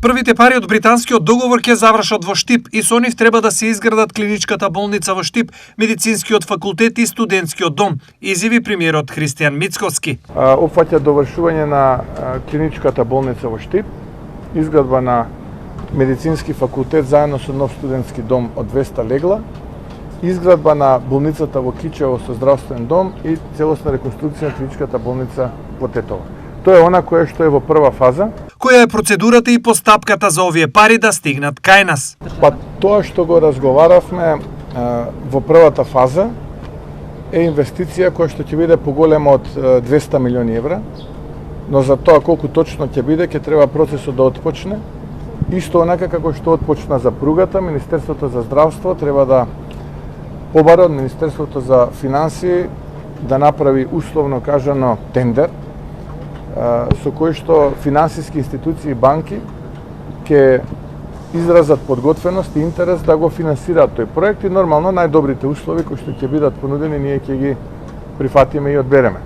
Првите пари од британскиот договор ќе завршат во Штип и со нив треба да се изградат клиничката болница во Штип, медицинскиот факултет и студентскиот дом, изјави премиерот Христијан Мицковски. Опфаќа довршување на клиничката болница во Штип, изградба на медицински факултет заедно со нов студентски дом од 200 легла, изградба на болницата во Кичево со здравствен дом и целосна реконструкција на клиничката болница во Тетово. Тоа е она кое што е во прва фаза. Која е процедурата и постапката за овие пари да стигнат кај нас? Тоа што го разговаравме во првата фаза е инвестиција која што ќе биде поголема од 200 милиони евра, но за тоа колку точно ќе биде, ќе треба процесот да отпочне. Исто онака како што отпочна за пругата, Министерството за здравство треба да побара од Министерството за финансии да направи условно кажано тендер со кој што финансиски институции и банки ќе изразат подготвеност и интерес да го финансираат тој проект и нормално најдобрите услови кои што ќе бидат понудени ние ќе ги прифатиме и одбереме.